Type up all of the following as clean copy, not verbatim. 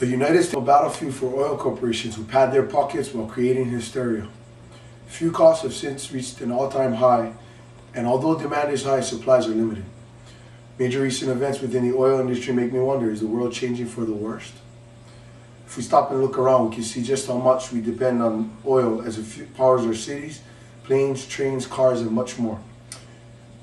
The United States battlefield for oil corporations who pad their pockets while creating hysteria. Fuel costs have since reached an all-time high, and although demand is high, supplies are limited. Major recent events within the oil industry make me wonder, is the world changing for the worst? If we stop and look around, we can see just how much we depend on oil as it powers our cities, planes, trains, cars, and much more.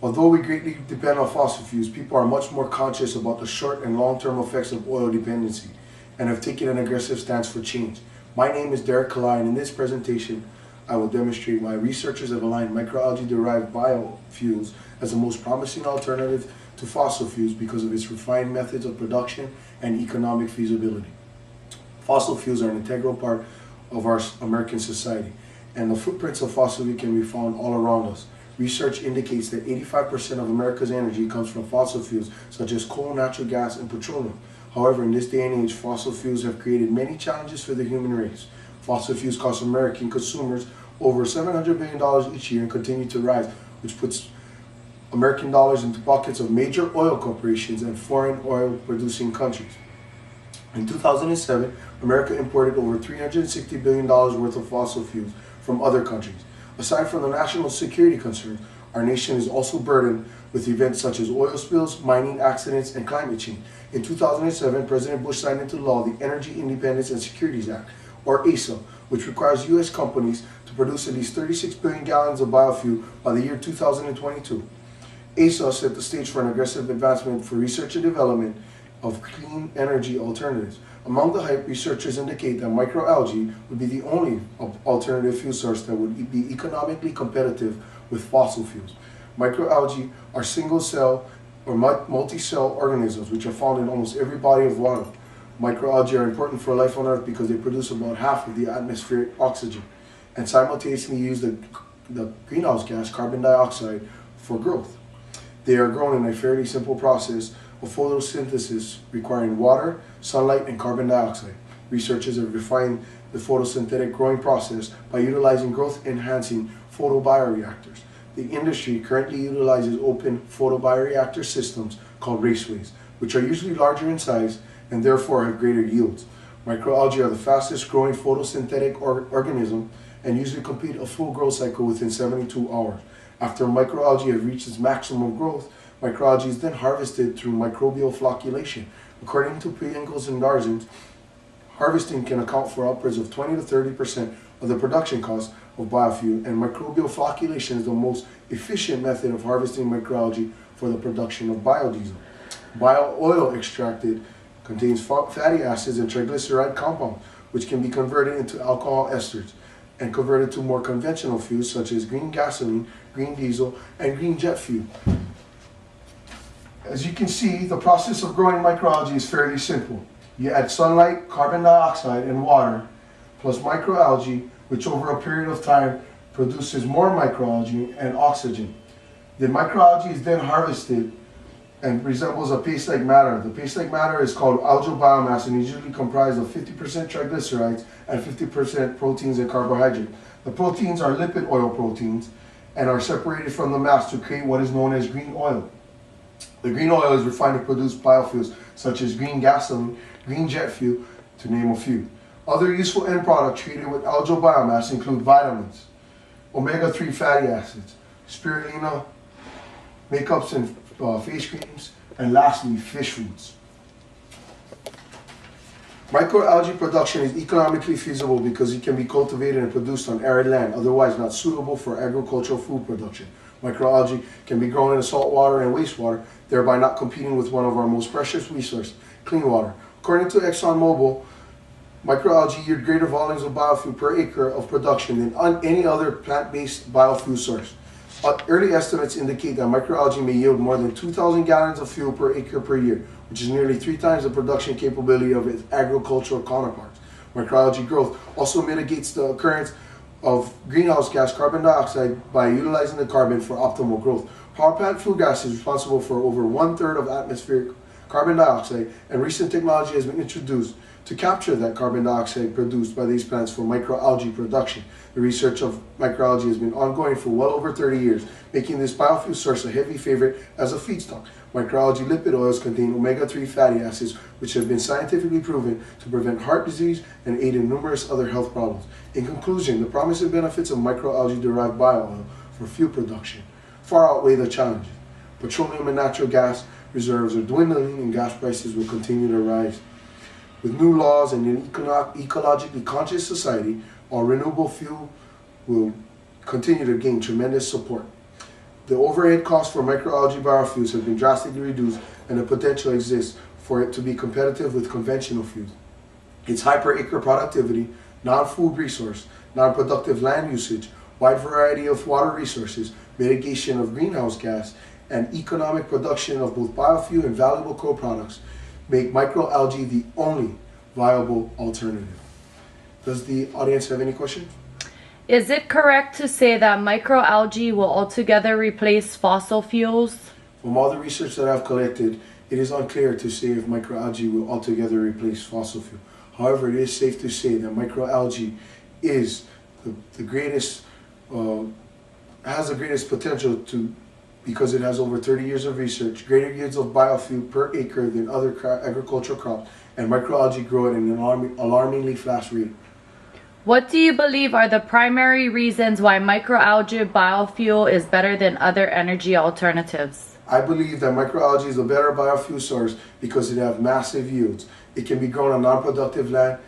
Although we greatly depend on fossil fuels, people are much more conscious about the short and long-term effects of oil dependency and have taken an aggressive stance for change. My name is Derek Kalai, and in this presentation, I will demonstrate why researchers have aligned microalgae-derived biofuels as the most promising alternative to fossil fuels because of its refined methods of production and economic feasibility. Fossil fuels are an integral part of our American society, and the footprints of fossil fuels can be found all around us. Research indicates that 85% of America's energy comes from fossil fuels such as coal, natural gas, and petroleum. However, in this day and age, fossil fuels have created many challenges for the human race. Fossil fuels cost American consumers over $700 billion each year and continue to rise, which puts American dollars into pockets of major oil corporations and foreign oil-producing countries. In 2007, America imported over $360 billion worth of fossil fuels from other countries. Aside from the national security concerns, our nation is also burdened with events such as oil spills, mining accidents, and climate change. In 2007, President Bush signed into law the Energy Independence and Securities Act, or ASA, which requires U.S. companies to produce at least 36 billion gallons of biofuel by the year 2022. ASA set the stage for an aggressive advancement for research and development of clean energy alternatives. Among the hype, researchers indicate that microalgae would be the only alternative fuel source that would be economically competitive with fossil fuels. Microalgae are single-cell or multi-cell organisms which are found in almost every body of water. Microalgae are important for life on Earth because they produce about half of the atmospheric oxygen and simultaneously use the greenhouse gas, carbon dioxide, for growth. They are grown in a fairly simple process of photosynthesis requiring water, sunlight, and carbon dioxide. Researchers have refined the photosynthetic growing process by utilizing growth-enhancing photobioreactors. The industry currently utilizes open photobioreactor systems called raceways, which are usually larger in size and therefore have greater yields. Microalgae are the fastest growing photosynthetic organism and usually complete a full growth cycle within 72 hours. After microalgae have reached its maximum growth, microalgae is then harvested through microbial flocculation. According to Pringles and Garzens, harvesting can account for upwards of 20 to 30% of the production cost of biofuel, and microbial flocculation is the most efficient method of harvesting microalgae for the production of biodiesel. Bio-oil extracted contains fatty acids and triglyceride compounds, which can be converted into alcohol esters and converted to more conventional fuels such as green gasoline, green diesel, and green jet fuel. As you can see, the process of growing microalgae is fairly simple. You add sunlight, carbon dioxide, and water, plus microalgae, which over a period of time produces more microalgae and oxygen. The microalgae is then harvested and resembles a paste-like matter. The paste-like matter is called algal biomass and is usually comprised of 50% triglycerides and 50% proteins and carbohydrates. The proteins are lipid oil proteins and are separated from the mass to create what is known as green oil. The green oil is refined to produce biofuels such as green gasoline, green jet fuel, to name a few. Other useful end products treated with algal biomass include vitamins, omega-3 fatty acids, spirulina, makeups and face creams, and lastly, fish foods. Microalgae production is economically feasible because it can be cultivated and produced on arid land, otherwise not suitable for agricultural food production. Microalgae can be grown in salt water and wastewater, thereby not competing with one of our most precious resources, clean water. According to ExxonMobil, microalgae yield greater volumes of biofuel per acre of production than any other plant-based biofuel source. Early estimates indicate that microalgae may yield more than 2,000 gallons of fuel per acre per year, which is nearly 3 times the production capability of its agricultural counterparts. Microalgae growth also mitigates the occurrence of greenhouse gas, carbon dioxide, by utilizing the carbon for optimal growth. Power plant flue gas is responsible for over 1/3 of atmospheric carbon dioxide, and recent technology has been introduced to capture that carbon dioxide produced by these plants for microalgae production. The research of microalgae has been ongoing for well over 30 years, making this biofuel source a heavy favorite as a feedstock. Microalgae lipid oils contain omega-3 fatty acids, which have been scientifically proven to prevent heart disease and aid in numerous other health problems. In conclusion, the promising benefits of microalgae-derived biofuel for fuel production far outweigh the challenges. Petroleum and natural gas reserves are dwindling and gas prices will continue to rise. With new laws and an ecologically conscious society, our renewable fuel will continue to gain tremendous support. The overhead costs for microalgae biofuels have been drastically reduced, and the potential exists for it to be competitive with conventional fuels. Its high per acre productivity, non-food resource, non-productive land usage, wide variety of water resources, mitigation of greenhouse gas, and economic production of both biofuel and valuable co-products make microalgae the only viable alternative. Does the audience have any questions? Is it correct to say that microalgae will altogether replace fossil fuels? From all the research that I've collected, it is unclear to say if microalgae will altogether replace fossil fuel. However, it is safe to say that microalgae is the greatest, has the greatest potential to, because it has over 30 years of research, greater yields of biofuel per acre than other agricultural crops, and microalgae grow at an alarmingly fast rate. What do you believe are the primary reasons why microalgae biofuel is better than other energy alternatives? I believe that microalgae is a better biofuel source because it has massive yields. It can be grown on non-productive land,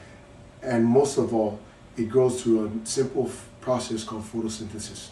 and most of all, it grows through a simple process called photosynthesis.